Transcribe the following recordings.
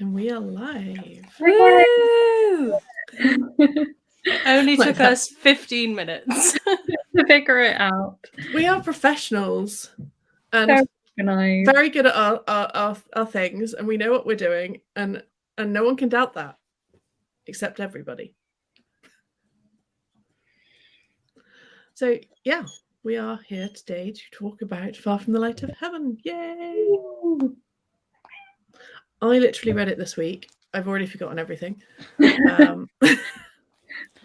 And we are live. Woo! It only took us 15 minutes to figure it out. We are professionals and very good at our things, and we know what we're doing, and no one can doubt that, except everybody. So yeah, we are here today to talk about Far From the Light of Heaven. Yay! I literally read it this week. I've already forgotten everything.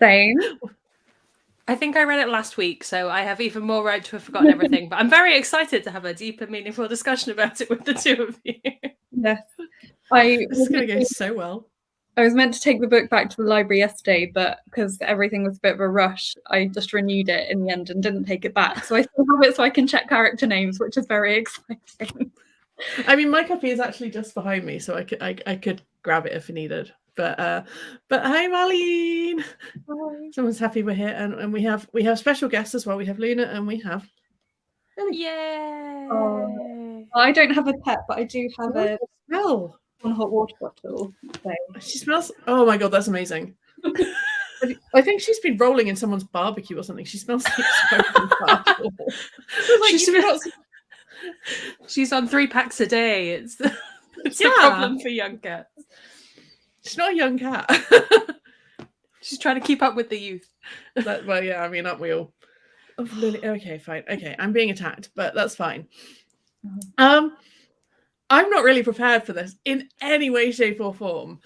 Same. I think I read it last week, so I have even more right to have forgotten everything. But I'm very excited to have a deeper, meaningful discussion about it with the two of you. Yes. This is going to go so well. I was meant to take the book back to the library yesterday, but because everything was a bit of a rush, I just renewed it in the end and didn't take it back. So I still have it so I can check character names, which is very exciting. I mean, my copy is actually just behind me, so I could grab it if needed. But hi, Marlene. Hi. Someone's happy we're here, and we have special guests as well. We have Luna and we have Ellie. Yay! I don't have a pet, but I do have a smell. One hot water bottle. So. She smells. Oh my god, that's amazing. I think she's been rolling in someone's barbecue or something. She smells like smoking. She's on 3 packs a day. It's a problem for young cats. She's not a young cat. She's trying to keep up with the youth. Well, yeah, I mean, aren't we all? Oh, Lily. Okay, fine. Okay, I'm being attacked, but that's fine. I'm not really prepared for this in any way, shape, or form.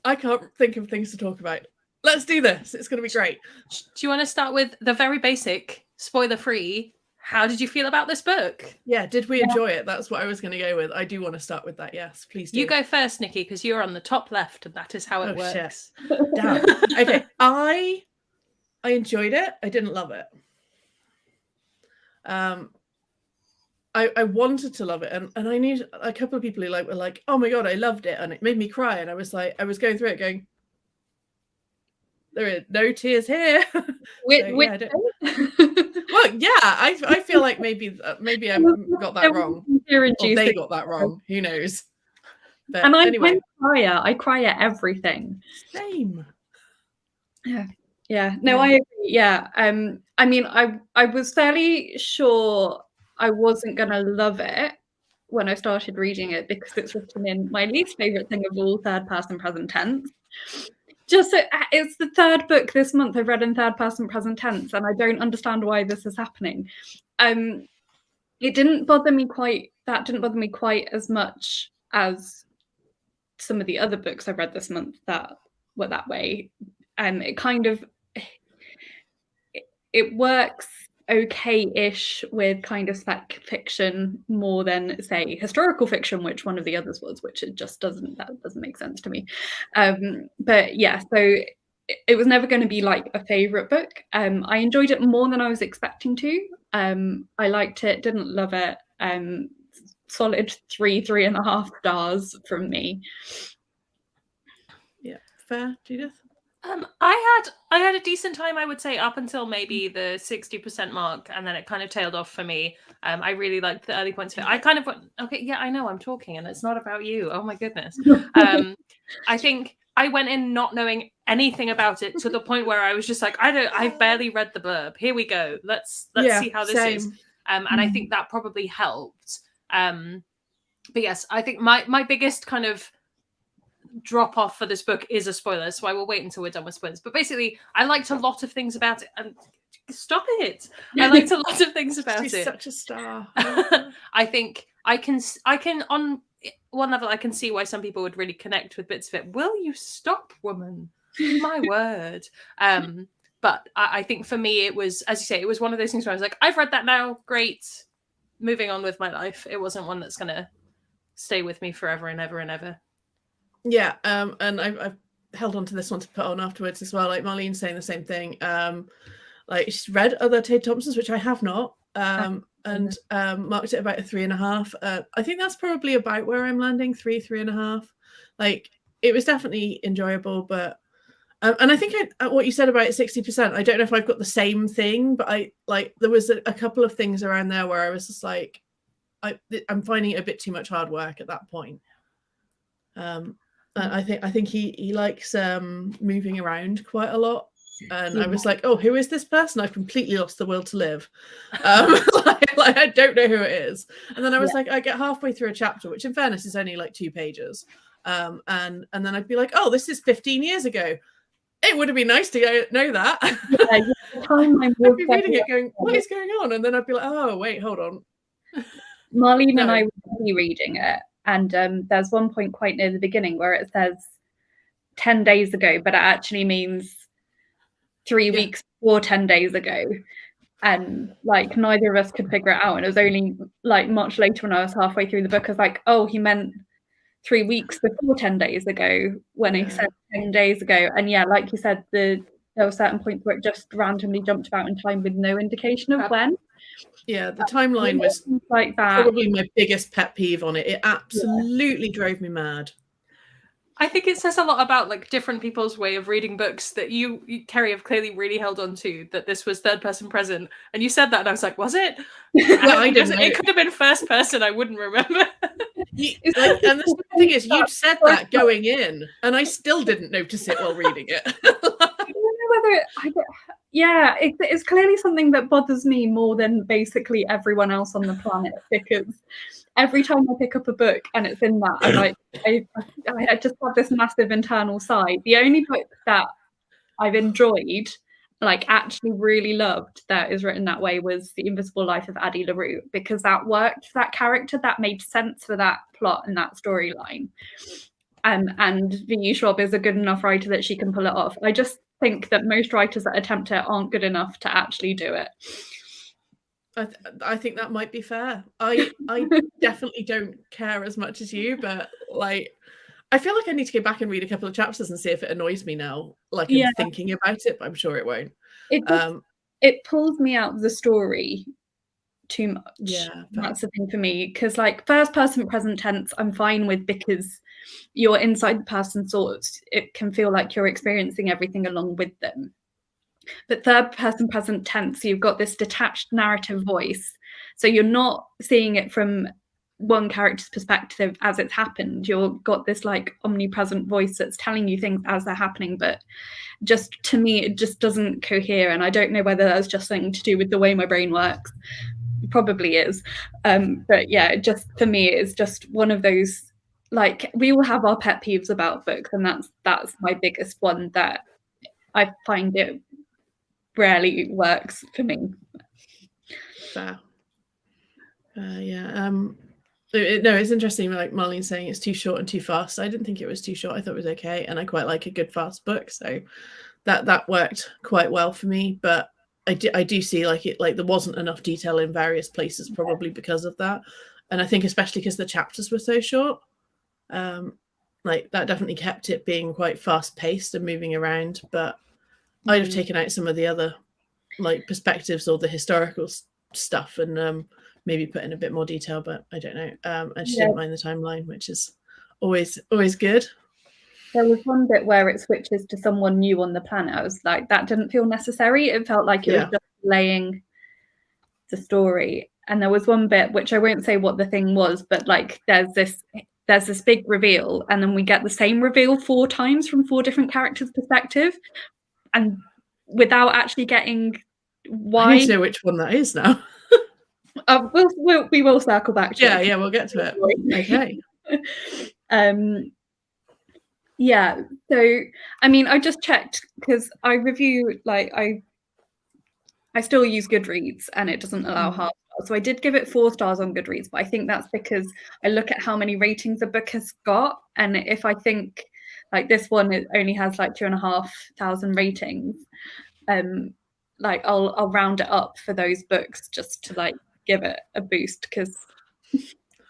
I can't think of things to talk about. Let's do this. It's going to be great. Do you want to start with the very basic, spoiler-free? How did you feel about this book? Yeah, did we enjoy it? That's what I was going to go with. I do want to start with that. Yes, please do. You go first, Nikki, because you're on the top left, and that is how it works. Shit. Damn. Okay, I enjoyed it. I didn't love it. I wanted to love it, and I knew a couple of people who were like, oh my god, I loved it, and it made me cry, and I was going through it going, there are no tears here. Well, yeah, I feel like maybe I got that wrong, or they got that wrong. Who knows? But and anyway, I cry at everything. Same. Yeah. No, I agree. Yeah. I mean, I was fairly sure I wasn't going to love it when I started reading it because it's written in my least favorite thing of all, third person present tense. Just so, it's the third book this month I've read in third person present tense, and I don't understand why this is happening. It didn't bother me quite as much as some of the other books I've read this month that were that way. It kind of it works okay-ish with kind of spec fiction more than, say, historical fiction, which one of the others was, which it just doesn't make sense to me. But yeah, so it was never going to be like a favorite book. I enjoyed it more than I was expecting to. I liked it, didn't love it. Solid 3.5 stars from me. Yeah, fair, Judith. I had a decent time, I would say, up until maybe the 60% mark, and then it kind of tailed off for me. I really liked the early points of it. I kind of went, okay, yeah, I know I'm talking, and it's not about you. Oh my goodness. I think I went in not knowing anything about it to the point where I was just like, I've barely read the blurb. Here we go. Let's see how this is. And I think that probably helped. But yes, I think my biggest kind of drop off for this book is a spoiler, so I will wait until we're done with spoilers. But basically, I liked a lot of things about it. And stop it! I liked a lot of things about it. She's such a star. I think I can on one level I can see why some people would really connect with bits of it. Will you stop, woman? My word. But I think for me it was, as you say, it was one of those things where I was like, I've read that now, great. Moving on with my life. It wasn't one that's gonna stay with me forever and ever and ever. Yeah, and I've held on to this one to put on afterwards as well. Like Marlene's saying the same thing. Like she's read other Tade Thompsons, which I have not, and marked it about a 3.5. I think that's probably about where I'm landing, 3.5. Like it was definitely enjoyable, but and I think what you said about 60%, I don't know if I've got the same thing, but there was a couple of things around there where I was just like, I'm finding it a bit too much hard work at that point. I think he likes moving around quite a lot. And I was like, oh, who is this person? I've completely lost the will to live. Like I don't know who it is. And then I was like, I get halfway through a chapter, which in fairness is only like 2 pages. And then I'd be like, oh, this is 15 years ago. It would have been nice to know that. I'd be reading it going, what is going on? And then I'd be like, oh, wait, hold on. Marlene and I were reading it. And there's one point quite near the beginning where it says 10 days ago, but it actually means 3 weeks before 10 days ago. And like neither of us could figure it out. And it was only like much later when I was halfway through the book, I was like, oh, he meant 3 weeks before 10 days ago when he said 10 days ago. And yeah, like you said, there were certain points where it just randomly jumped about in time with no indication of when. Yeah, the timeline was like that. Probably my biggest pet peeve on it. It absolutely drove me mad. I think it says a lot about like different people's way of reading books that you Kerry, have clearly really held on to, that this was third person present. And you said that and I was like, was it? Well, I didn't know. It could have been first person, I wouldn't remember. And the thing is, you'd said that going in and I still didn't notice it while reading it. I don't know whether it's clearly something that bothers me more than basically everyone else on the planet, because every time I pick up a book and it's in that, I'm like, I just have this massive internal sigh. The only book that I've enjoyed, like actually really loved, that is written that way was The Invisible Life of Addie LaRue, because that worked for that character, that made sense for that plot and that storyline. And V.E. Schwab is a good enough writer that she can pull it off. I just think that most writers that attempt it aren't good enough to actually do it. I think that might be fair. I definitely don't care as much as you, but like I feel like I need to go back and read a couple of chapters and see if it annoys me now. Like I'm thinking about it, but I'm sure it won't. It pulls me out of the story too much. Yeah, that's the thing for me, because like first person present tense I'm fine with, because you're inside the person's thoughts. It can feel like you're experiencing everything along with them. But third person present tense, you've got this detached narrative voice, so you're not seeing it from one character's perspective as it's happened. You've got this like omnipresent voice that's telling you things as they're happening, but just to me it just doesn't cohere. And I don't know whether that's just something to do with the way my brain works. It probably is, but yeah, just for me it's just one of those, like, we all have our pet peeves about books, and that's my biggest one, that I find it rarely works for me. Fair. No, it's interesting, like Marlene saying it's too short and too fast. I didn't think it was too short. I thought it was okay, and I quite like a good fast book, so that worked quite well for me. But I do see like there wasn't enough detail in various places, probably because of that. And I think especially because the chapters were so short, like that definitely kept it being quite fast paced and moving around. But I'd have taken out some of the other like perspectives or the historical stuff and maybe put in a bit more detail, but I don't know. I just didn't mind the timeline, which is always good. There was one bit where it switches to someone new on the planet. I was like, that didn't feel necessary. It felt like it was just laying the story. And there was one bit, which I won't say what the thing was, but like there's this big reveal, and then we get the same reveal 4 times from 4 different characters' perspective, and without actually getting why. I need to know which one that is now. We will circle back to it. Yeah, we'll get to it. Okay. Yeah, so I mean, I just checked because I review, like I still use Goodreads and it doesn't allow half stars. So I did give it 4 stars on Goodreads, but I think that's because I look at how many ratings a book has got, and if I think like this one, it only has like 2,500 ratings, like I'll round it up for those books just to like give it a boost, because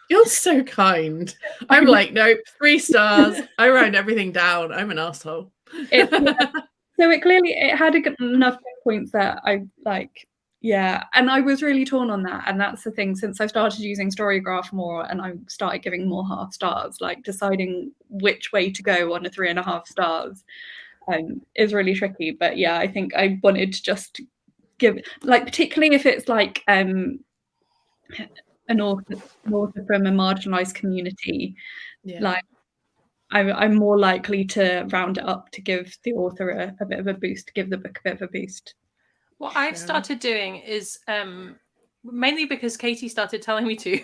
you're so kind. I'm like, nope, 3 stars. I round everything down. I'm an asshole. So it had enough points that I like, and I was really torn on that. And that's the thing, since I started using Storygraph more and I started giving more half stars, like deciding which way to go on a 3.5 stars is really tricky. But yeah, I think I wanted to just give, like, particularly if it's like an author from a marginalized community, like I'm more likely to round it up to give the author a bit of a boost, to give the book a bit of a boost. What I've started doing is mainly because Katie started telling me to,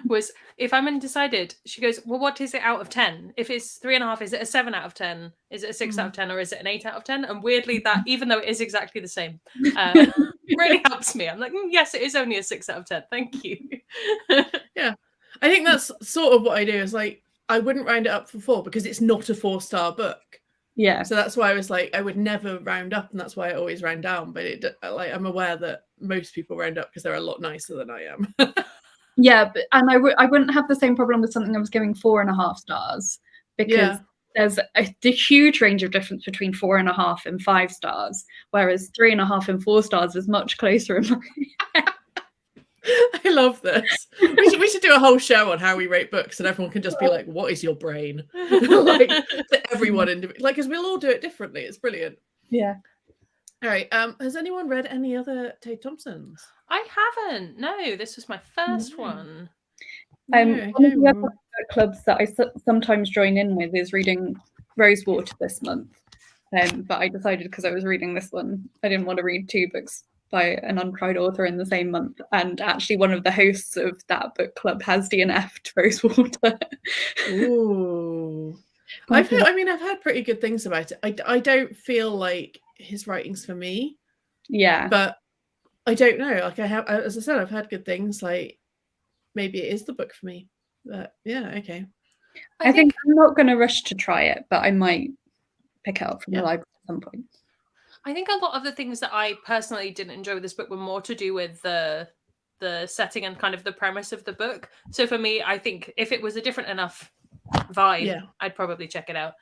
was if I'm undecided, she goes, well, what is it out of 10? If it's 3.5, is it a 7 out of 10? Is it a 6 out of 10? Or is it an 8 out of 10? And weirdly, that, even though it is exactly the same, really helps me. I'm like, yes, it is only a 6 out of 10. Thank you. Yeah. I think that's sort of what I do, is like, I wouldn't round it up for 4 because it's not a 4-star book. Yeah. So that's why I was like, I would never round up, and that's why I always round down. But like, I'm aware that most people round up because they're a lot nicer than I am. Yeah, and I wouldn't have the same problem with something I was giving 4.5 stars, because there's a huge range of difference between 4.5 and 5 stars, whereas 3.5 and 4 stars is much closer in my head. I love this. We should do a whole show on how we rate books, and everyone can just be like, "What is your brain?" Like, everyone like, because we'll all do it differently. It's brilliant. Yeah. All right. Has anyone read any other Tade Thompsons? I haven't. No, this was my first one. One of the other book clubs that I sometimes join in with is reading Rosewater this month. But I decided, because I was reading this one, I didn't want to read 2 books by an untried author in the same month. And actually, one of the hosts of that book club has DNF'd Rosewater. Ooh. I've heard pretty good things about it. I don't feel like his writing's for me. Yeah. But I don't know. Like, as I said, I've heard good things. Like, maybe it is the book for me. But yeah, okay. I think I'm not going to rush to try it, but I might pick it up from the library at some point. I think a lot of the things that I personally didn't enjoy with this book were more to do with the setting and kind of the premise of the book. So for me, I think if it was a different enough vibe, I'd probably check it out.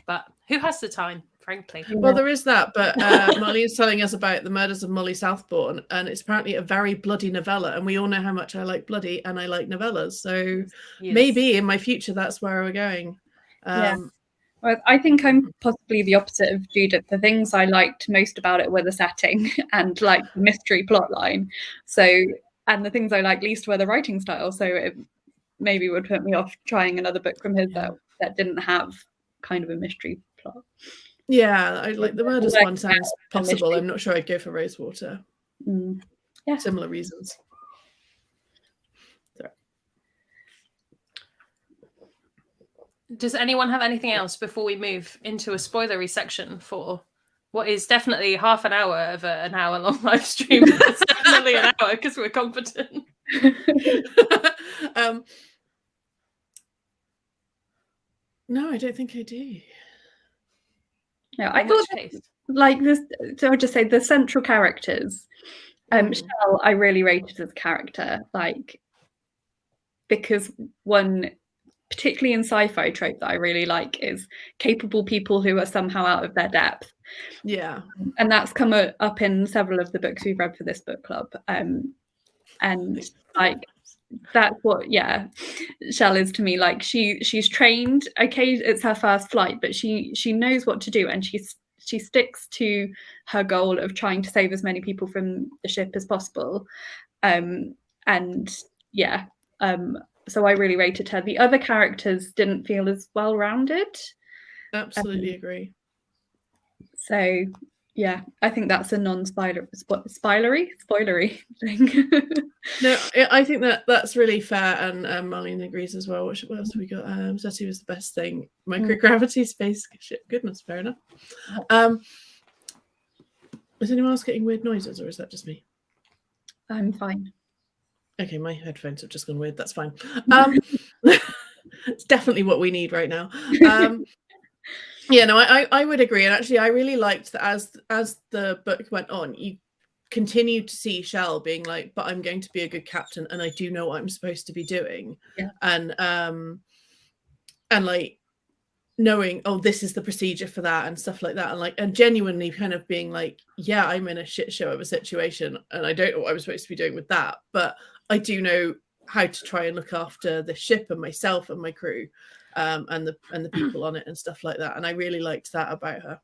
But who has the time, frankly? Well, there is that, but Molly's telling us about The Murders of Molly Southbourne, and it's apparently a very bloody novella, and we all know how much I like bloody and I like novellas. So maybe in my future, that's where we're going. Well, I think I'm possibly the opposite of Judith. The things I liked most about it were the setting and like the mystery plot line. So, and the things I liked least were the writing style. So it maybe would put me off trying another book from his that didn't have kind of a mystery plot. Yeah, I like The Murders one sounds possible. I'm not sure I'd go for Rosewater. Yeah. Similar reasons. Does anyone have anything else before we move into a spoilery section for what is definitely half an hour of an hour-long live stream? It's definitely an hour because we're competent. No, I don't think I do. No, I thought like this. So I'll just say the central characters. Shell, I really rated as a character, like, because one, particularly in sci-fi trope that I really like, is capable people who are somehow out of their depth. Yeah. And that's come up in several of the books we've read for this book club. And like, that's what Shell is to me. Like, she's trained. Okay, it's her first flight, but she knows what to do, and she sticks to her goal of trying to save as many people from the ship as possible. So I really rated her. The other characters didn't feel as well-rounded. Absolutely agree. So yeah, I think that's a spoilery thing. No, I think that's really fair, and Marlene agrees as well. What else have we got? Zetty was the best thing. Microgravity, spaceship. Goodness, fair enough. Is anyone else getting weird noises, or is that just me? I'm fine. Okay, my headphones have just gone weird. That's fine. It's definitely what we need right now. I would agree. And actually, I really liked that as the book went on, you continued to see Shell being like, but I'm going to be a good captain, and I do know what I'm supposed to be doing. Yeah. And like knowing, oh, this is the procedure for that and stuff like that. And genuinely kind of being like, yeah, I'm in a shit show of a situation and I don't know what I'm supposed to be doing with that, but I do know how to try and look after the ship and myself and my crew, and the people on it and stuff like that. And I really liked that about her.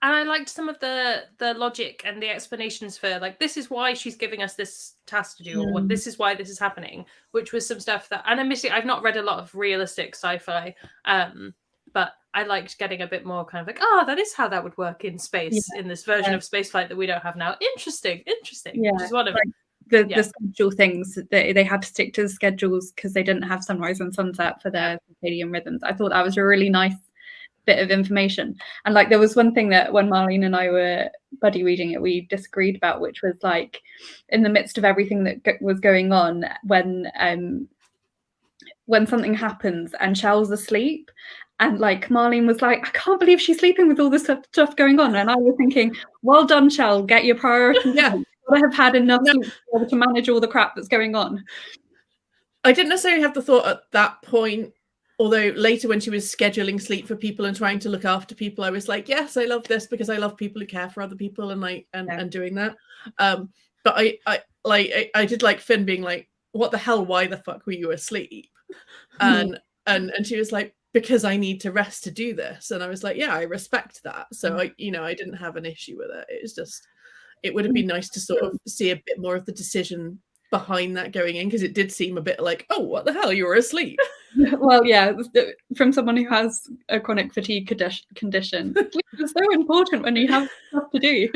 And I liked some of the logic and the explanations for, like, this is why she's giving us this task to do, or what, this is why this is happening, which was some stuff that, and admittedly, I've not read a lot of realistic sci-fi, but I liked getting a bit more kind of like, that is how that would work in space, in this version of spaceflight that we don't have now. Interesting. Yeah, which is one of the schedule things. They had to stick to the schedules because they didn't have sunrise and sunset for their circadian rhythms. I thought that was a really nice bit of information. And like there was one thing that when Marlene and I were buddy reading it, we disagreed about, which was like in the midst of everything that was going on, when something happens and Shell's asleep, and like Marlene was like, I can't believe she's sleeping with all this stuff going on, and I was thinking, well done, Shell, get your priorities. I have had enough sleep to be able to manage all the crap that's going on. I didn't necessarily have the thought at that point, although later when she was scheduling sleep for people and trying to look after people, I was like, yes, I love this because I love people who care for other people and like and doing that. But I did like Finn being like, what the hell? Why the fuck were you asleep? And she was like, because I need to rest to do this. And I was like, yeah, I respect that. So I didn't have an issue with it. It was just, it would have been nice to sort of see a bit more of the decision behind that going in, because it did seem a bit like, oh, what the hell, you were asleep. Well, yeah, from someone who has a chronic fatigue condition, it's so important when you have stuff to do.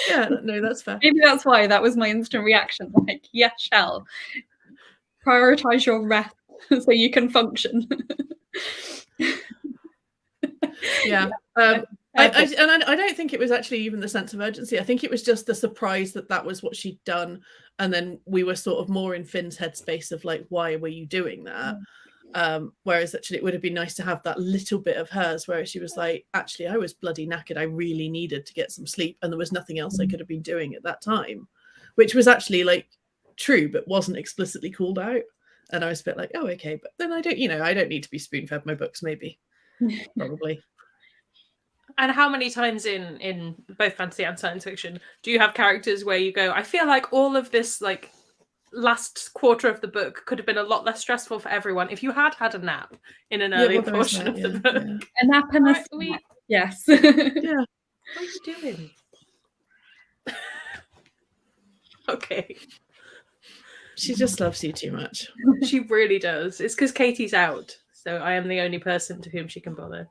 Yeah, no, that's fair. Maybe that's why that was my instant reaction. Like, yeah, Shell, prioritize your rest so you can function. Yeah. I don't think it was actually even the sense of urgency. I think it was just the surprise that was what she'd done, and then we were sort of more in Finn's headspace of like, why were you doing that? Whereas actually it would have been nice to have that little bit of hers where she was like, actually, I was bloody knackered. I really needed to get some sleep, and there was nothing else I could have been doing at that time, which was actually like true, but wasn't explicitly called out. And I was a bit like, oh, okay, but then I don't need to be spoon-fed my books, maybe. Probably. And how many times in both fantasy and science fiction do you have characters where you go, I feel like all of this like last quarter of the book could have been a lot less stressful for everyone if you had a nap in an earlier portion of the book. Yeah. A nap and a snack. Yes. Yeah. What are you doing? Okay. She just loves you too much. She really does. It's because Katie's out, so I am the only person to whom she can bother.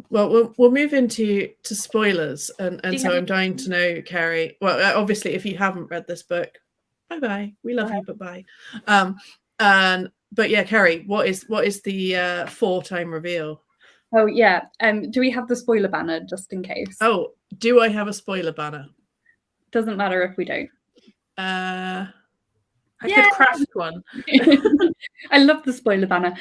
Well, we'll move into spoilers, and so I'm dying to know, Carrie. Well, obviously, if you haven't read this book, bye. We love you, but bye. But yeah, Carrie, what is the 4-time reveal? Oh yeah. Do we have the spoiler banner just in case? Oh, do I have a spoiler banner? Doesn't matter if we don't. I could craft one. I love the spoiler banner.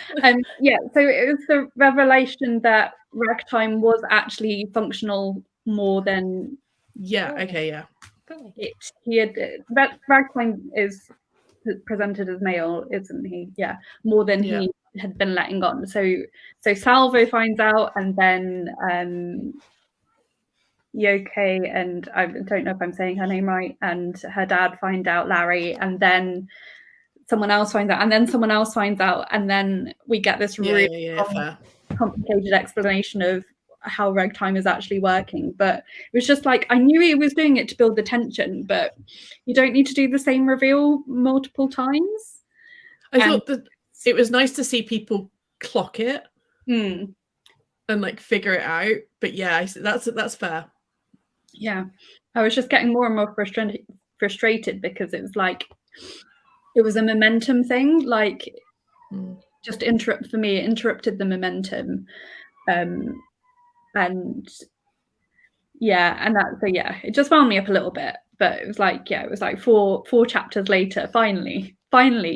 Yeah, so it was the revelation that ragtime was actually functional more than. Yeah. Okay. Yeah. Ragtime is presented as male, isn't he? Yeah, more than he had been letting on. So Salvo finds out, and then Yoke, and I don't know if I'm saying her name right, and her dad find out, Larry, and then someone else finds out, and then someone else finds out, and then we get this really complicated explanation of how ragtime is actually working. But it was just like, I knew he was doing it to build the tension, but you don't need to do the same reveal multiple times. I thought that it was nice to see people clock it and like figure it out. But yeah, that's fair. Yeah, I was just getting more and more frustrated because it was like, it was a momentum thing, like just interrupted the momentum. And it just wound me up a little bit. But it was like four chapters later, finally,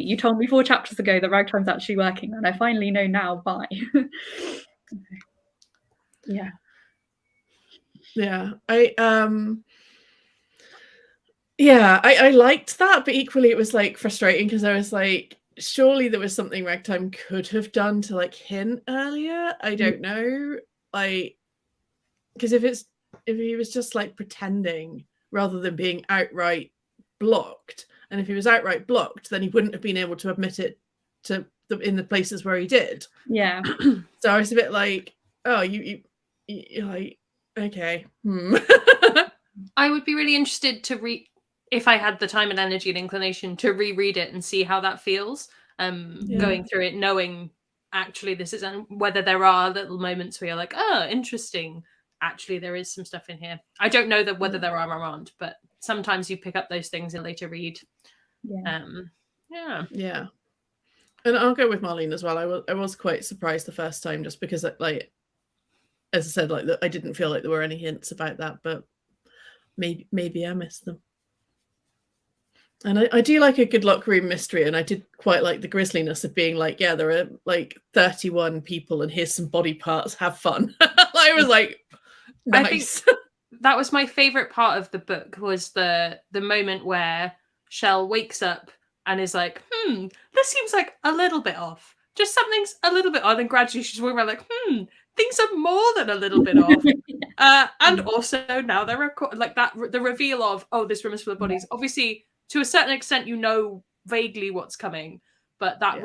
you told me 4 chapters ago that ragtime's actually working, and I finally know now why. Yeah. Yeah, I liked that, but equally it was like frustrating because I was like, surely there was something ragtime could have done to like hint earlier. I don't know, like, because if he was just like pretending rather than being outright blocked, and if he was outright blocked, then he wouldn't have been able to admit it in the places where he did. Yeah. So I was a bit like, oh, you you're like, okay. I would be really interested to if I had the time and energy and inclination to reread it and see how that feels. Going through it, knowing actually this is, and whether there are little moments where you're like, oh, interesting. Actually, there is some stuff in here. I don't know that whether there are or aren't, but sometimes you pick up those things in later read. Yeah. Yeah. And I'll go with Marlene as well. I was quite surprised the first time, just because, like, as I said, like, I didn't feel like there were any hints about that, but maybe I missed them. And I do like a good locker room mystery, and I did quite like the grisliness of being like, yeah, there are like 31 people, and here's some body parts. Have fun. I was like, nice. I think that was my favorite part of the book, was the moment where Shell wakes up and is like, this seems like a little bit off. Just something's a little bit odd, and gradually she's walking around like, things are more than a little bit off. And also now they're like that. The reveal of, oh, this room is full of bodies. Obviously, to a certain extent, you know vaguely what's coming, but that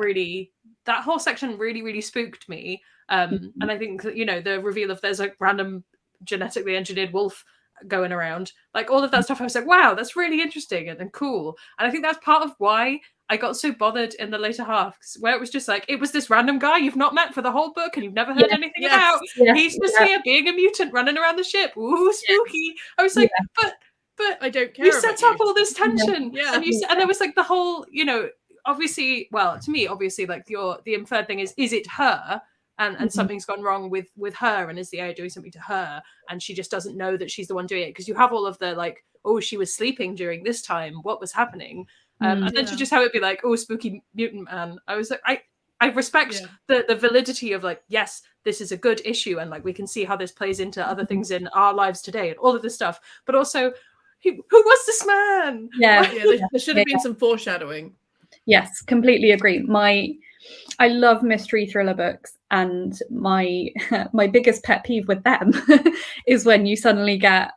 whole section really, really spooked me. And I think that, you know, the reveal of there's a random genetically engineered wolf going around, like all of that stuff, I was like, wow, that's really interesting and cool. And I think that's part of why I got so bothered in the later half, where it was just like, it was this random guy you've not met for the whole book and you've never heard anything about. He's just here being a mutant running around the ship. Ooh, spooky. I was like, but I don't care. You set up all this tension. Yeah. And there was like the whole, you know, obviously, well, to me, obviously, like the inferred thing is it her? And something's gone wrong with her, and is the AI doing something to her, and she just doesn't know that she's the one doing it, because you have all of the like, oh, she was sleeping during this time, what was happening? And then to just have it be like, oh, spooky mutant man. I was like, I respect the validity of like, yes, this is a good issue, and like we can see how this plays into other things in our lives today and all of this stuff, but also, who was this man? There should have been some foreshadowing. Yes, completely agree. I love mystery thriller books, and my biggest pet peeve with them is when you suddenly get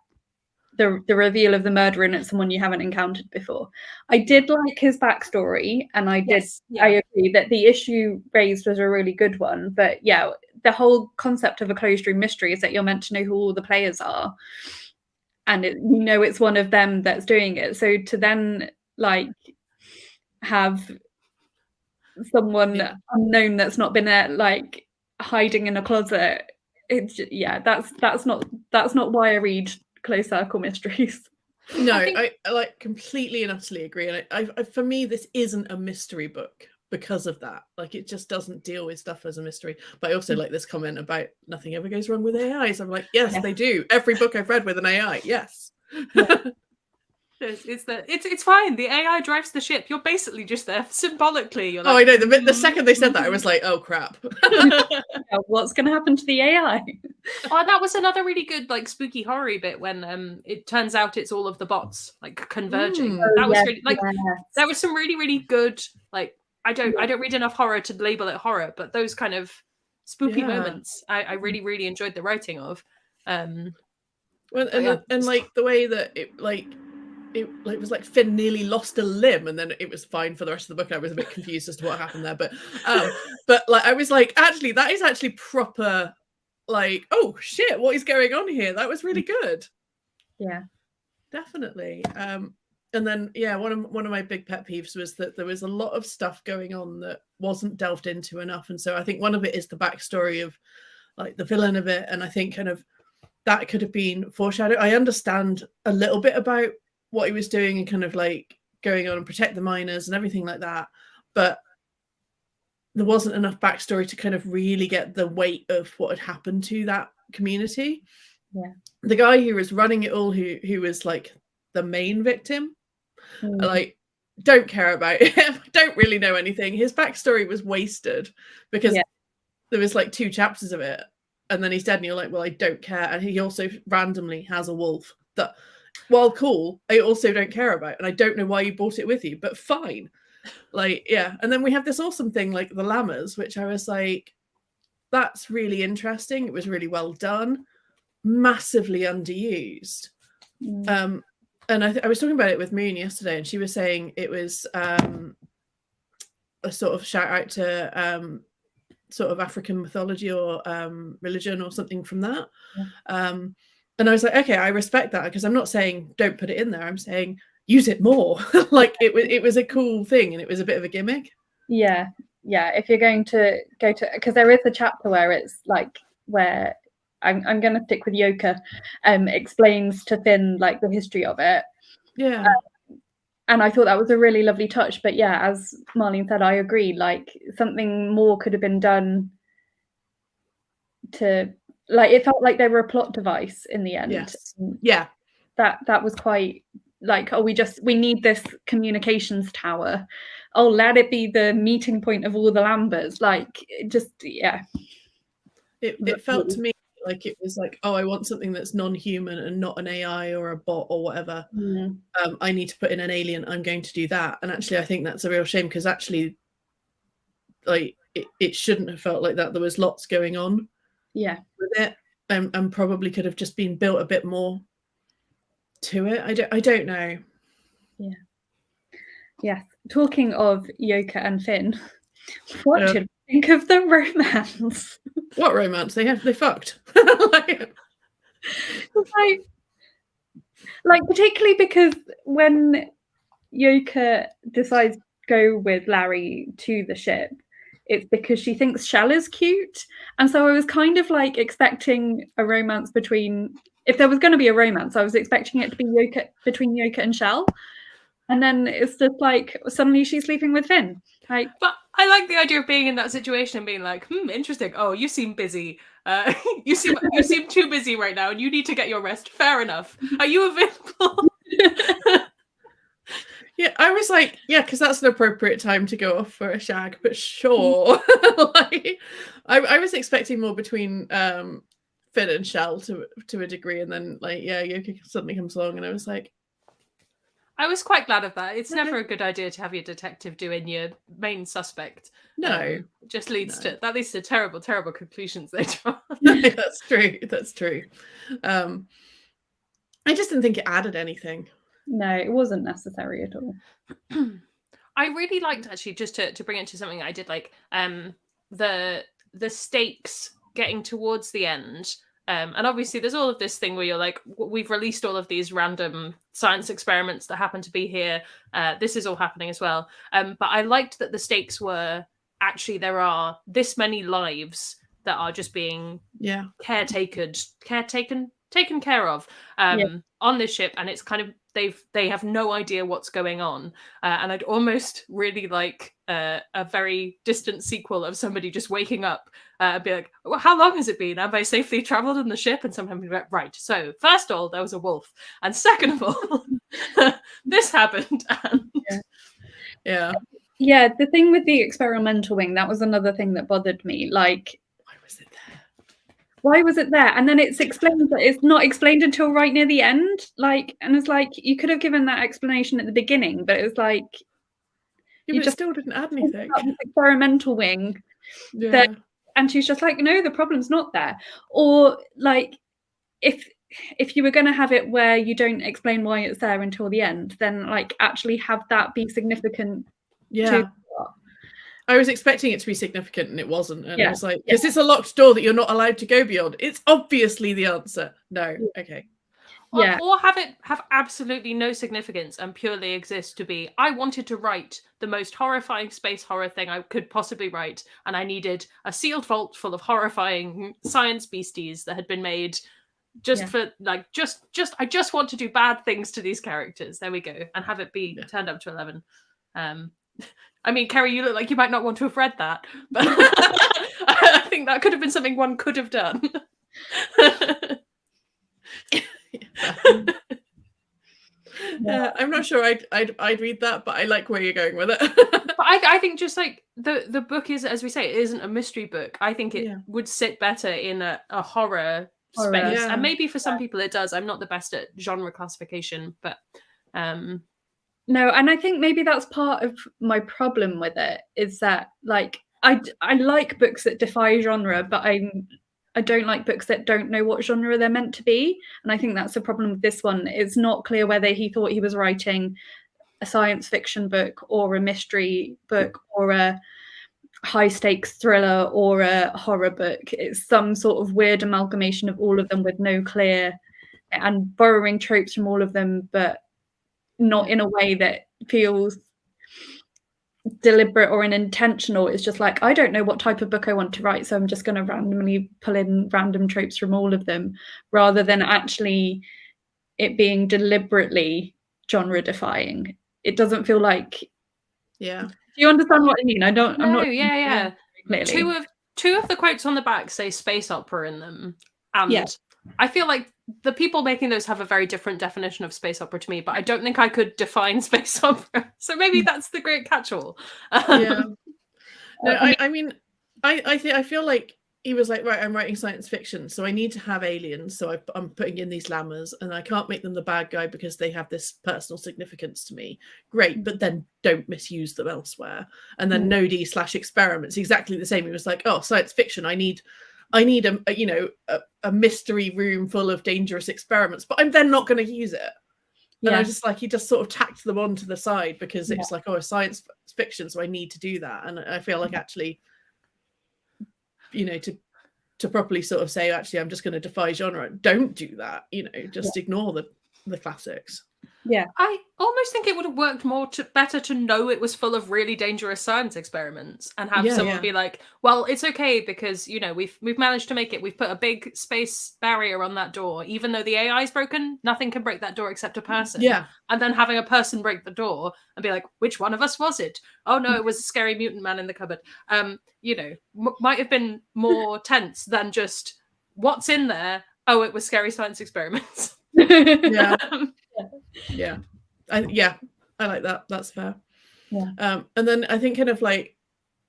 the reveal of the murderer and it's someone you haven't encountered before. I did like his backstory, and I agree that the issue raised was a really good one. But yeah, the whole concept of a closed room mystery is that you're meant to know who all the players are, and it's one of them that's doing it. So to then like have someone unknown that's not been there, like hiding in a closet, that's not why I read closed circle mysteries. No, I like completely and utterly agree. And I for me, this isn't a mystery book because of that. Like, it just doesn't deal with stuff as a mystery. But I also like this comment about nothing ever goes wrong with AIs. I'm like, yes, they do. Every book I've read with an AI, yes. It's fine. The AI drives the ship. You're basically just there symbolically. You're like, I know. The second they said that, I was like, oh crap. What's going to happen to the AI? Oh, that was another really good like spooky horror bit when it turns out it's all of the bots like converging. That was really like that was some really, really good, like I don't read enough horror to label it horror, but those kind of spooky moments I really, really enjoyed the writing of. And like the way that it was like Finn nearly lost a limb, and then it was fine for the rest of the book. I was a bit confused as to what happened there, but like I was like, actually, that is actually proper. Like, oh shit, what is going on here? That was really good. Yeah, definitely. And then one of my big pet peeves was that there was a lot of stuff going on that wasn't delved into enough, and so I think one of it is the backstory of like the villain of it, and I think kind of that could have been foreshadowed. I understand a little bit about what he was doing and kind of like going on and protect the miners and everything like that, but there wasn't enough backstory to kind of really get the weight of what had happened to that community. Yeah, the guy who was running it all, who was like the main victim, like don't care about him. Don't really know anything. His backstory was wasted because there was like 2 chapters of it, and then he's dead, and you're like, well, I don't care. And he also randomly has a wolf that, while cool, I also don't care about, and I don't know why you brought it with you, but fine. Like, and then we have this awesome thing like the llamas, which I was like, that's really interesting. It was really well done, massively underused. And I was talking about it with Moon yesterday, and she was saying it was a sort of shout out to sort of African mythology or religion or something from that. Yeah. And I was like, okay, I respect that, because I'm not saying don't put it in there. I'm saying use it more. Like it was a cool thing, and it was a bit of a gimmick. Yeah. If you're going to go to, because there is a chapter where it's like where I'm going to stick with Yoka, explains to Finn like the history of it. Yeah. And I thought that was a really lovely touch. But yeah, as Marlene said, I agree. Like something more could have been done to, like, it felt like they were a plot device in the end. Yes. Yeah. That was quite like, oh, we need this communications tower. Oh, let it be the meeting point of all the Lambers. Like, it just, yeah. It felt to me like it was like, oh, I want something that's non-human and not an AI or a bot or whatever. I need to put in an alien. I'm going to do that. And actually, I think that's a real shame, because actually, like, it shouldn't have felt like that. There was lots going on. Yeah. With it, and probably could have just been built a bit more to it. I don't know. Yeah. Yes. Talking of Yoka and Finn, what did you think of the romance? What romance? They fucked. like particularly because when Yoka decides to go with Larry to the ship, it's because she thinks Shell is cute. And so I was kind of like expecting a romance between, if there was going to be a romance, I was expecting it to be between Yoka and Shell. And then it's just like suddenly she's sleeping with Finn. Like, but I like the idea of being in that situation and being like, interesting. Oh, you seem busy. You seem too busy right now, and you need to get your rest. Fair enough. Are you available? Yeah, I was like, yeah, because that's an appropriate time to go off for a shag. But sure, like, I was expecting more between Finn and Shell to a degree, and then like, yeah, Yoka suddenly comes along, and I was like, I was quite glad of that. It's never a good idea to have your detective doing your main suspect. No, just leads to terrible, terrible conclusions later on. That's true. That's true. I just didn't think it added anything. No, it wasn't necessary at all. I really liked, actually, just to bring it to something I did like, the stakes getting towards the end. And obviously there's all of this thing where you're like, we've released all of these random science experiments that happen to be here. This is all happening as well. But I liked that the stakes were, actually, there are this many lives that are just being taken care of on this ship. And it's kind of, they have no idea what's going on. And I'd almost really like a very distant sequel of somebody just waking up and be like, well, how long has it been? Have I safely traveled in the ship? And someone be like, right, so first of all, there was a wolf. And second of all, this happened. And yeah. The thing with the experimental wing, that was another thing that bothered me. Like, why was it there? And then it's explained, but it's not explained until right near the end. Like, and it's like, you could have given that explanation at the beginning, but it was like, you just still didn't add anything. Experimental wing. And she's just like, no, the problem's not there. Or like, if you were going to have it where you don't explain why it's there until the end, then like actually have that be significant. Yeah. I was expecting it to be significant, and it wasn't. And it was like, because it's a locked door that you're not allowed to go beyond. It's obviously the answer. No. Okay. Or have absolutely no significance and purely exist to be, I wanted to write the most horrifying space horror thing I could possibly write, and I needed a sealed vault full of horrifying science beasties that had been made for like I just want to do bad things to these characters. There we go. And have it be turned up to 11. I mean, Kerry, you look like you might not want to have read that, but I think that could have been something one could have done. I'm not sure I'd read that, but I like where you're going with it. But I think just like the book is, as we say, it isn't a mystery book. I think it would sit better in a horror space, and maybe for some people it does. I'm not the best at genre classification, but no, and I think maybe that's part of my problem with it, is that like I like books that defy genre, but I don't like books that don't know what genre they're meant to be. And I think that's the problem with this one. It's not clear whether he thought he was writing a science fiction book or a mystery book or a high stakes thriller or a horror book. It's some sort of weird amalgamation of all of them with no clear, and borrowing tropes from all of them, but not in a way that feels deliberate or intentional. It's just like, I don't know what type of book I want to write, so I'm just going to randomly pull in random tropes from all of them, rather than actually it being deliberately genre defying. It doesn't feel like. Yeah. Do you understand what I mean? I'm not. Yeah. Clearly. Two of the quotes on the back say space opera in them, and Yeah. I feel like the people making those have a very different definition of space opera to me, but I don't think I could define space opera. So maybe that's the great catch-all. Yeah. No, I mean, I feel like he was like, right, I'm writing science fiction, so I need to have aliens. So I'm putting in these llamas, and I can't make them the bad guy because they have this personal significance to me. Great, but then don't misuse them elsewhere. And then no D/experiments, exactly the same. He was like, oh, science fiction, I need a mystery room full of dangerous experiments, but I'm then not going to use it. And I just like, he just sort of tacked them on to the side because it was like, oh, science fiction, so I need to do that. And I feel like actually, to properly sort of say, actually, I'm just going to defy genre. Don't do that. Just ignore the classics. Yeah, I almost think it would have worked better to know it was full of really dangerous science experiments and have someone be like, well, it's okay because we've managed to make it. We've put a big space barrier on that door, even though the AI is broken. Nothing can break that door except a person. Yeah, and then having a person break the door and be like, which one of us was it? Oh no, it was a scary mutant man in the cupboard. Might have been more tense than just what's in there. Oh, it was scary science experiments. Yeah. Yeah. I like that. That's fair. Yeah. And then I think kind of like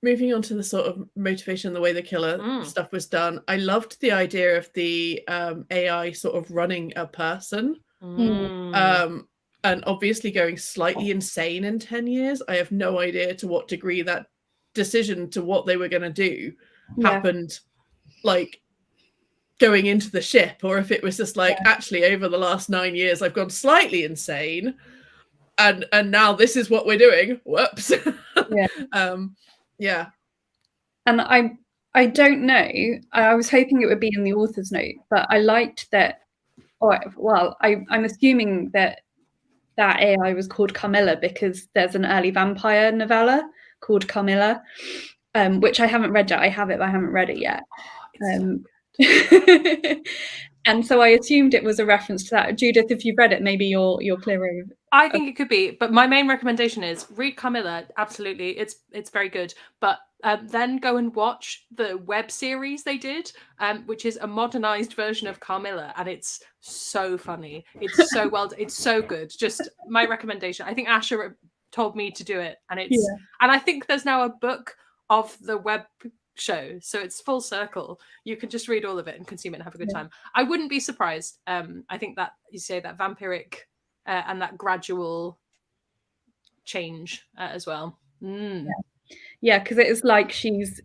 moving on to the sort of motivation, the way the killer stuff was done. I loved the idea of the AI sort of running a person. And obviously going slightly insane in 10 years. I have no idea to what degree that decision to what they were going to do happened like going into the ship, or if it was just like, actually over the last 9 years I've gone slightly insane and now this is what we're doing. Whoops. And I don't know, I was hoping it would be in the author's note, but I liked that, I'm assuming that AI was called Carmilla because there's an early vampire novella called Carmilla, which I haven't read yet. I have it, but I haven't read it yet. And so I assumed it was a reference to that. Judith, if you've read it, maybe you're clearer. I think it could be, but my main recommendation is read Carmilla. Absolutely, it's very good. But then go and watch the web series they did, which is a modernized version of Carmilla, and it's so funny. It's so it's so good. Just my recommendation. I think Asher told me to do it, and and I think there's now a book of the web show, so it's full circle. You can just read all of it and consume it and have a good time. I wouldn't be surprised. I think that you say that vampiric and that gradual change as well. Because it is like she's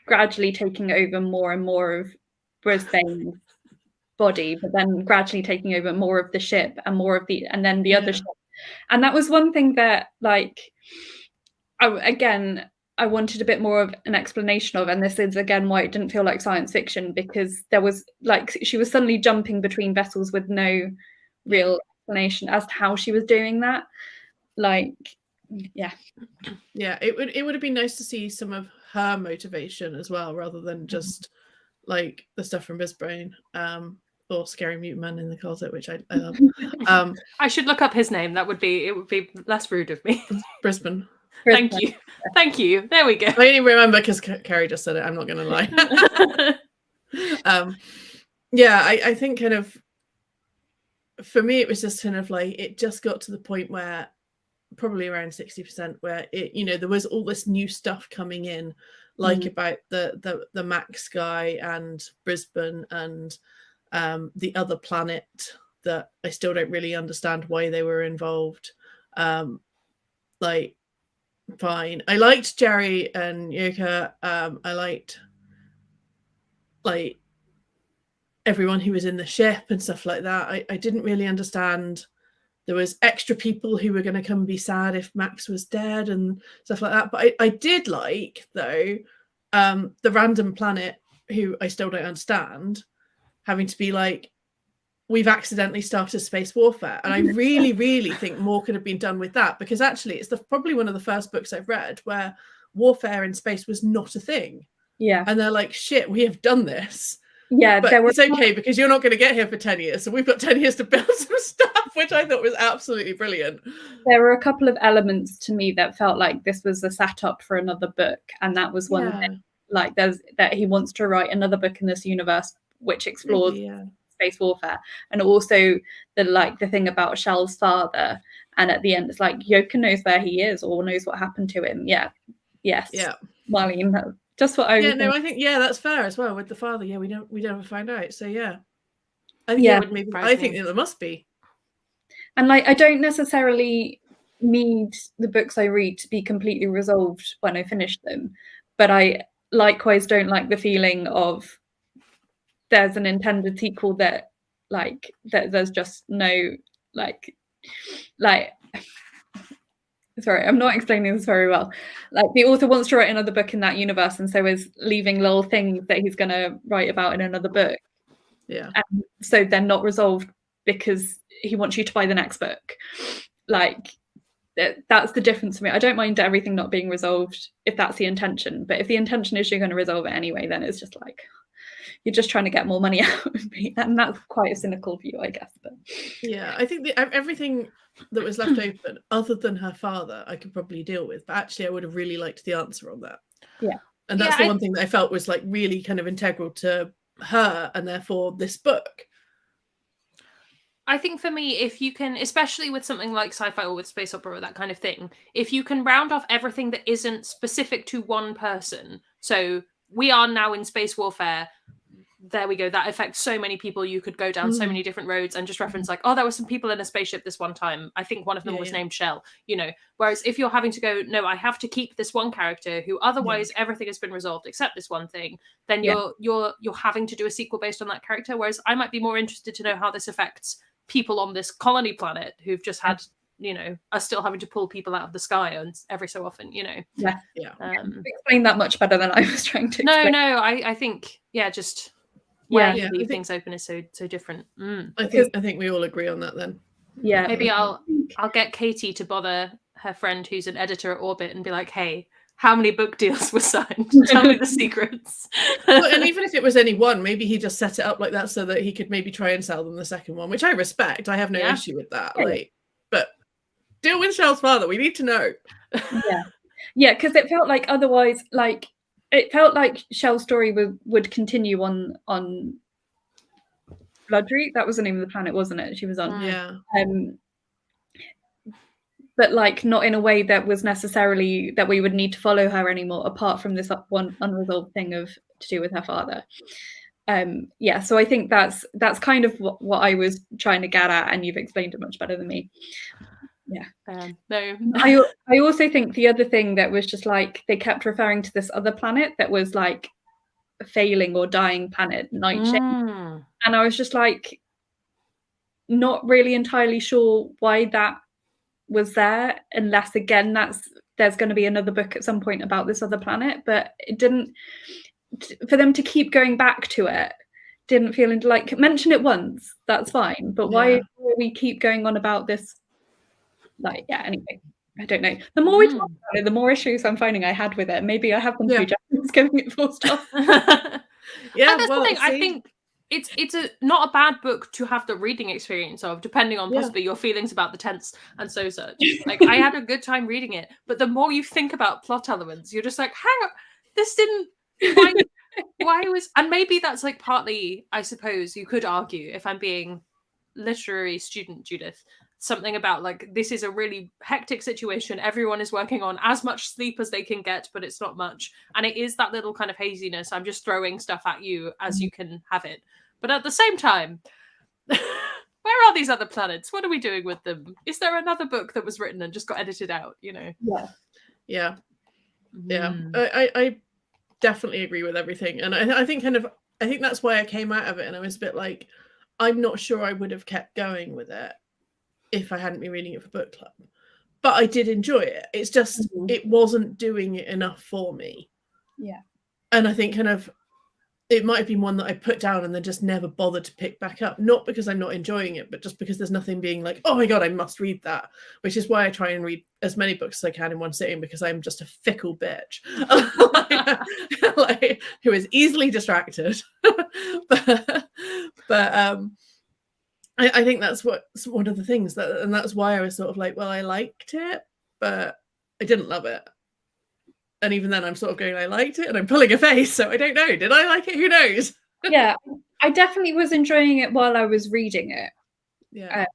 gradually taking over more and more of Brisbane's body, but then gradually taking over more of the ship and more of and then the other ship. And that was one thing that, like, I wanted a bit more of an explanation of, and this is again why it didn't feel like science fiction, because there was like, she was suddenly jumping between vessels with no real explanation as to how she was doing that. Like, it would have been nice to see some of her motivation as well, rather than just like the stuff from Brisbane or Scary Mutant Man in the Closet, which I love. I should look up his name. It would be less rude of me. Brisbane. Thank you. There we go. I only remember because Carrie just said it. I'm not going to lie. I think kind of for me it was just kind of like, it just got to the point where probably around 60% where it, there was all this new stuff coming in, like about the Max guy and Brisbane and the other planet that I still don't really understand why they were involved. Fine. I liked Jerry and Yuka. I liked like everyone who was in the ship and stuff like that. I didn't really understand there was extra people who were going to come and be sad if Max was dead and stuff like that. But I did like, though, the random planet, who I still don't understand, having to be like, we've accidentally started space warfare. And I really, really think more could have been done with that, because actually it's probably one of the first books I've read where warfare in space was not a thing. Yeah. And they're like, shit, we have done this. Yeah, but it's okay because you're not going to get here for 10 years. So we've got 10 years to build some stuff, which I thought was absolutely brilliant. There were a couple of elements to me that felt like this was a setup for another book. And that was one thing, like that he wants to write another book in this universe which explores space warfare. And also the thing about Shell's father. And at the end, it's like Yoka knows where he is or knows what happened to him. Yeah. Yes. Yeah. Marlene, just what I I think that's fair as well with the father. Yeah, we never find out. So I think it would maybe. I think there must be. And like, I don't necessarily need the books I read to be completely resolved when I finish them, but I likewise don't like the feeling of there's an intended sequel that there's just no like. Sorry, I'm not explaining this very well. Like, the author wants to write another book in that universe, and so is leaving little things that he's going to write about in another book. Yeah. And so they're not resolved because he wants you to buy the next book. Like, that's the difference for me. I don't mind everything not being resolved if that's the intention. But if the intention is you're going to resolve it anyway, then it's just like, you're just trying to get more money out of me. And that's quite a cynical view, I guess. But yeah, I think everything that was left open, other than her father, I could probably deal with. But actually, I would have really liked the answer on that. Yeah. And that's the one thing that I felt was like really kind of integral to her and therefore this book. I think for me, if you can, especially with something like sci-fi or with space opera or that kind of thing, if you can round off everything that isn't specific to one person. So we are now in space warfare. There we go. That affects so many people. You could go down so many different roads and just reference like, oh, there were some people in a spaceship this one time. I think one of them was named Shell, Whereas if you're having to go, no, I have to keep this one character who otherwise everything has been resolved except this one thing, then you're having to do a sequel based on that character. Whereas I might be more interested to know how this affects people on this colony planet who've just had, are still having to pull people out of the sky and every so often, Yeah. Explain that much better than I was trying to explain. No, I think, just where you leave things open is so different. I think we all agree on that then. Yeah. Maybe I'll get Katie to bother her friend who's an editor at Orbit and be like, hey, how many book deals were signed? Tell me the secrets. Well, and even if it was any one, maybe he just set it up like that so that he could maybe try and sell them the second one, which I respect. I have no issue with that. But deal with Shell's father. We need to know. Yeah, because it felt like otherwise, it felt like Shell's story would continue on Bloodroot. That was the name of the planet, wasn't it? She was on. Yeah. But not in a way that was necessarily that we would need to follow her anymore, apart from this one unresolved thing to do with her father. So I think that's kind of what I was trying to get at, and you've explained it much better than me. Yeah. No. I also think the other thing that was just they kept referring to this other planet that was a failing or dying planet, Nightshade, and I was just not really entirely sure why that was there, unless again there's going to be another book at some point about this other planet. But it didn't, for them to keep going back to it, didn't feel mention it once, that's fine, but why do we keep going on about this? Anyway, I don't know. The more we talk about it, the more issues I'm finding I had with it. Maybe I have them through Japanese giving it 4 stars. That's the thing. I think it's not a bad book to have the reading experience of, depending on possibly your feelings about the tense and so such. I had a good time reading it, but the more you think about plot elements, you're just hang on, this didn't. Why was? And maybe that's partly, I suppose, you could argue, if I'm being literary student Judith, something about this is a really hectic situation. Everyone is working on as much sleep as they can get, but it's not much. And it is that little kind of haziness. I'm just throwing stuff at you as you can have it. But at the same time, where are these other planets? What are we doing with them? Is there another book that was written and just got edited out? Yeah. I definitely agree with everything. And I think that's why I came out of it and I was a bit I'm not sure I would have kept going with it. if I hadn't been reading it for book club. But I did enjoy it. It's just it wasn't doing it enough for me. Yeah. And I think kind of it might have been one that I put down and then just never bothered to pick back up. Not because I'm not enjoying it, but just because there's nothing being like, oh my God, I must read that. Which is why I try and read as many books as I can in one sitting, because I'm just a fickle bitch like, who is easily distracted. but I think that's one of the things and that's why I was sort of like, well, I liked it, but I didn't love it. And even then I'm sort of going, I liked it, and I'm pulling a face, so I don't know. Did I like it? Who knows? Yeah, I definitely was enjoying it while I was reading it. Yeah.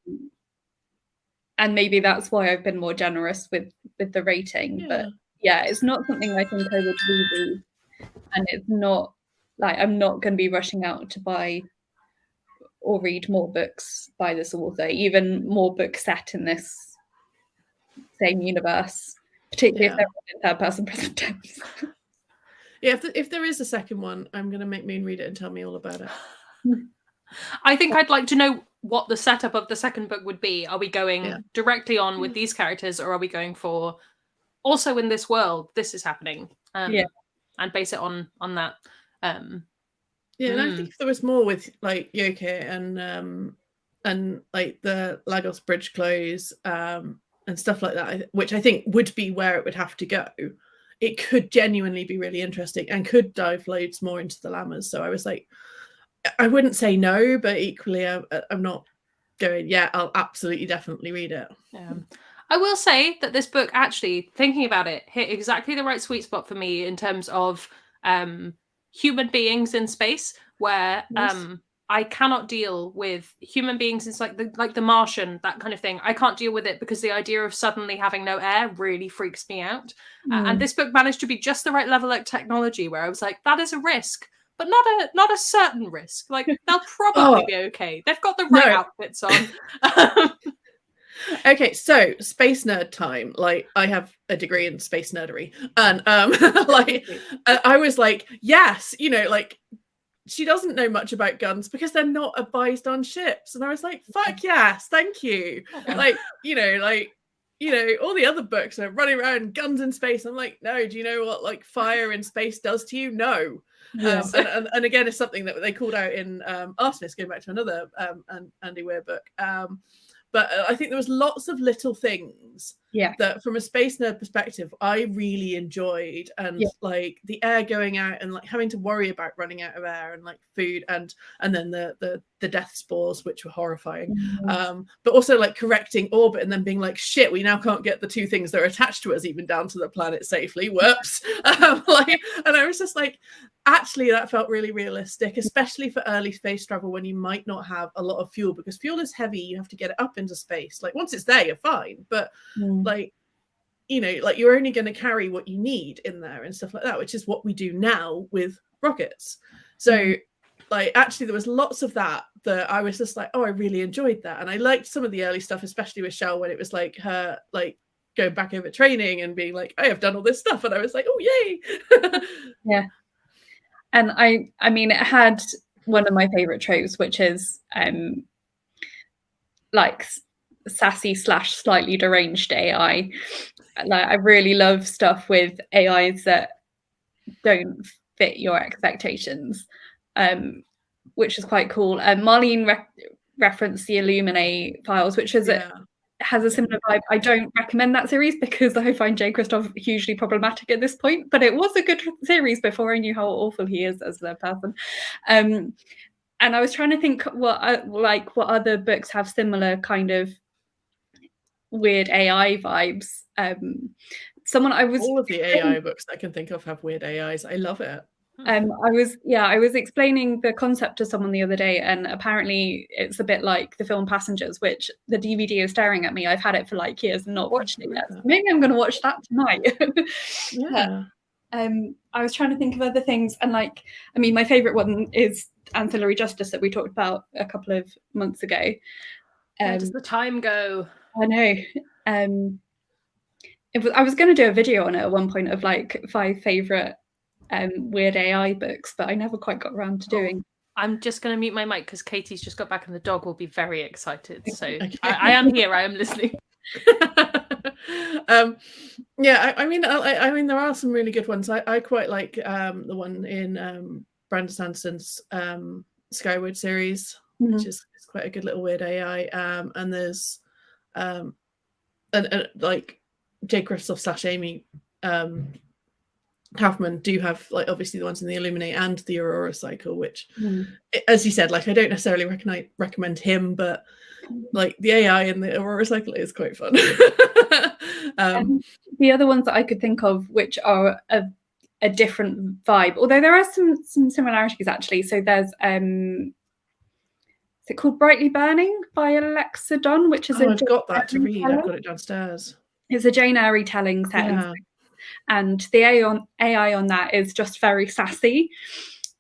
And maybe that's why I've been more generous with the rating. Yeah. But yeah, it's not something I think I would reread. And it's not like I'm not going to be rushing out to buy or read more books by this author, even more books set in this same universe, particularly if they're in third-person present tense. Yeah, if there is a second one, I'm going to make Moon read it and tell me all about it. I think I'd like to know what the setup of the second book would be. Are we going directly on with these characters, or are we going for also in this world, this is happening, and base it on that? And I think if there was more with like Yoke and like the Lagos Bridge close and stuff like that, which I think would be where it would have to go, it could genuinely be really interesting and could dive loads more into the Lammers. So I was like, I wouldn't say no, but equally I'm not going, yeah, I'll absolutely definitely read it. I will say that this book, actually, thinking about it, hit exactly the right sweet spot for me in terms of human beings in space, where I cannot deal with human beings in like the Martian, that kind of thing. I can't deal with it because the idea of suddenly having no air really freaks me out. And this book managed to be just the right level of technology where I was like, that is a risk, but not a certain risk. Like, they'll probably be okay. They've got the right outfits on. Okay, so space nerd time. Like, I have a degree in space nerdery, and like I was like, yes, like she doesn't know much about guns because they're not advised on ships, and I was like, fuck yes, thank you. Like, all the other books are running around guns in space. I'm like, no, do you know what like fire in space does to you? No. Yes. And again, it's something that they called out in Artemis, going back to another Andy Weir book. But I think there was lots of little things that, from a space nerd perspective, I really enjoyed. And like the air going out and like having to worry about running out of air and like food and then the death spores, which were horrifying. But also like correcting orbit and then being like, shit, we now can't get the two things that are attached to us even down to the planet safely. Whoops. And I was just like, actually, that felt really realistic, especially for early space travel when you might not have a lot of fuel, because fuel is heavy. You have to get it up into space. Like, once it's there, you're fine. But like, like you're only going to carry what you need in there and stuff like that, which is what we do now with rockets. So like, actually, there was lots of that I was just like, oh, I really enjoyed that. And I liked some of the early stuff, especially with Shell, when it was like her, like, going back over training and being like, I have done all this stuff. And I was like, oh, yay. Yeah. And I mean, it had one of my favorite tropes, which is like sassy / slightly deranged AI. Like, I really love stuff with AIs that don't fit your expectations, which is quite cool. Marlene referenced the Illuminate files, which is has a similar vibe. I don't recommend that series because I find Jay Kristoff hugely problematic at this point, but it was a good series before I knew how awful he is as a person. And I was trying to think what other books have similar kind of weird AI vibes. All of the AI books I can think of have weird AIs. I love it. I was explaining the concept to someone the other day, and apparently it's a bit like the film Passengers, which the DVD is staring at me. I've had it for like years and not watched it yet. So maybe I'm going to watch that tonight. I was trying to think of other things, and like, I mean, my favorite one is Ancillary Justice that we talked about a couple of months ago. Where does the time go? I know. I was going to do a video on it at one point of like 5 favorite weird AI books, but I never quite got around to doing. I'm just going to mute my mic because Katie's just got back and the dog will be very excited. So Okay. I am here. I am listening. Yeah, I mean, I mean, there are some really good ones. I quite like the one in Brandon Sanderson's Skyward series, which is quite a good little weird AI. And there's and like Jay Kristoff / Amy Kaufman do have, like, obviously the ones in the Illuminate and the Aurora cycle, which, as you said, like, I don't necessarily recommend him, but like the AI in the Aurora cycle is quite fun. The other ones that I could think of, which are a different vibe, although there are some similarities actually. So there's is it called Brightly Burning by Alexa Donne, which is I've got that to read. I've got it downstairs. It's a Jane Eyre retelling set in space. And the AI on that is just very sassy,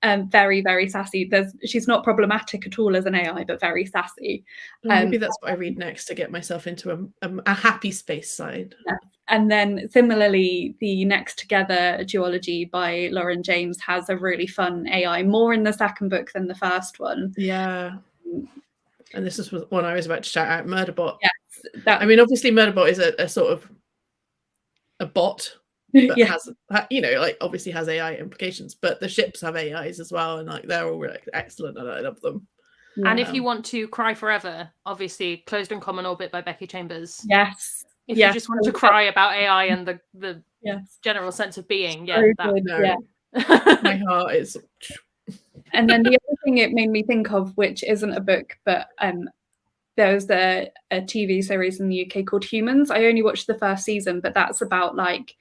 very, very sassy. She's not problematic at all as an AI, but very sassy. Maybe that's what I read next to get myself into a happy space side. Yeah. And then similarly, the Next Together duology by Lauren James has a really fun AI, more in the second book than the first one. Yeah. And this is one I was about to shout out, Murderbot. Yes. I mean, obviously Murderbot is a sort of a bot. But has, you know, like obviously has AI implications, but the ships have AIs as well, and like they're all really excellent, and I love them. And if you want to cry forever, obviously Closed and Common Orbit by Becky Chambers. Yes. If you just want to cry about AI and the general sense of being, my heart is. And then the other thing it made me think of, which isn't a book, but there's a TV series in the UK called Humans. I only watched the first season, but that's about like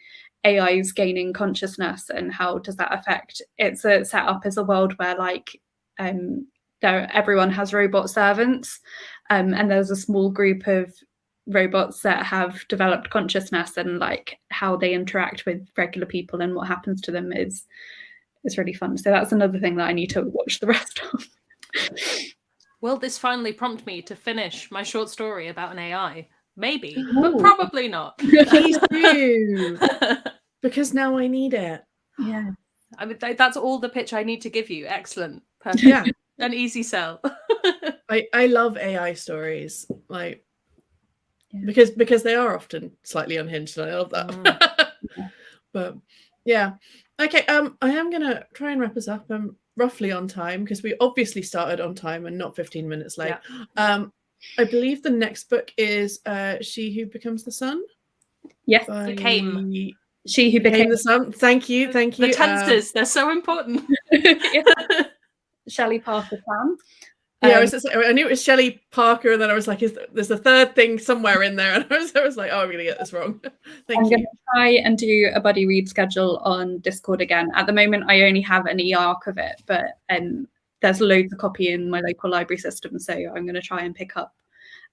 AIs gaining consciousness and how does that affect. It's set up as a world where like everyone has robot servants, and there's a small group of robots that have developed consciousness, and like how they interact with regular people and what happens to them is really fun. So that's another thing that I need to watch the rest of. Will this finally prompt me to finish my short story about an AI? Maybe, but probably not. Please do. Because now I need it. Yeah. I mean, that's all the pitch I need to give you. Excellent. Perfect. Yeah. An easy sell. I love AI stories, like because they are often slightly unhinged, and I love that. But yeah. Okay, I am gonna try and wrap us up. Roughly on time, because we obviously started on time and not 15 minutes late. I believe the next book is She Who Becomes the Sun. Yes, became. She Who Became the Sun. Thank you. The tenses, they're so important. Shelley Parker Sam. Yeah, I knew it was Shelley Parker, and then I was like, there's a third thing somewhere in there, and I was like, oh, I'm going to get this wrong. I'm going to try and do a buddy read schedule on Discord again. At the moment, I only have an e-arc of it, but there's loads of copy in my local library system, so I'm going to try and pick up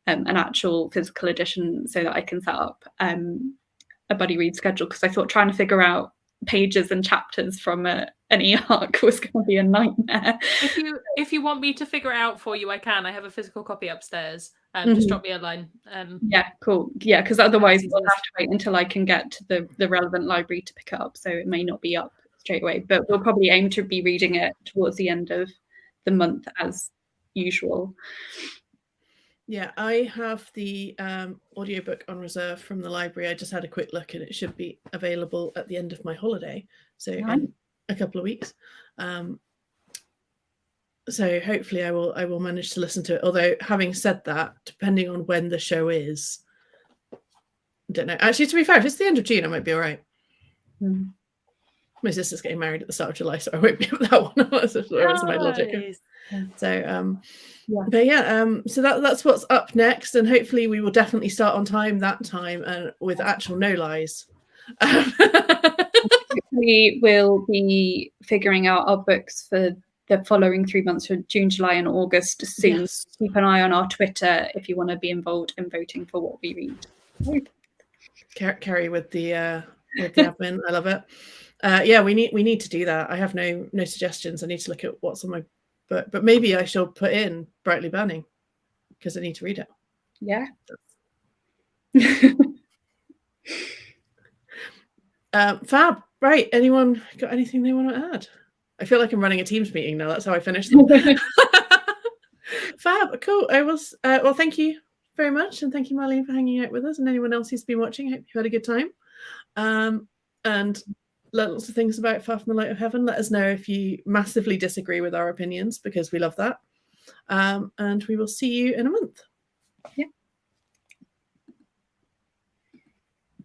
an actual physical edition so that I can set up a buddy read schedule, because I thought trying to figure out pages and chapters from an e-arc was going to be a nightmare. If you want me to figure it out for you, I can. I have a physical copy upstairs. Just drop me a line. Yeah, cool. Yeah, because otherwise we'll have to wait until I can get to the relevant library to pick it up, so it may not be up straight away, but we'll probably aim to be reading it towards the end of the month as usual. Yeah, I have the audiobook on reserve from the library. I just had a quick look, and it should be available at the end of my holiday, so in a couple of weeks. So hopefully I will manage to listen to it. Although, having said that, depending on when the show is, I don't know. Actually, to be fair, if it's the end of June, I might be all right. My sister's getting married at the start of July, so I won't be at that one. That's my logic. So but yeah, so that's what's up next, and hopefully we will definitely start on time that time, and with actual no lies. We will be figuring out our books for the following 3 months, for June, July, and August soon. Yes. Keep an eye on our Twitter if you want to be involved in voting for what we read. Carrie with the admin. I love it. Yeah, we need to do that. I have no suggestions. I need to look at what's on my book, but maybe I shall put in Brightly Burning because I need to read it. Yeah. Fab. Right. Anyone got anything they want to add? I feel like I'm running a Teams meeting now. That's how I finish them. Fab, cool. I was well, thank you very much, and thank you, Marlene, for hanging out with us, and anyone else who's been watching. I hope you had a good time. And lots of things about Far From the Light of Heaven. Let us know if you massively disagree with our opinions, because we love that. And we will see you in a month. Yeah.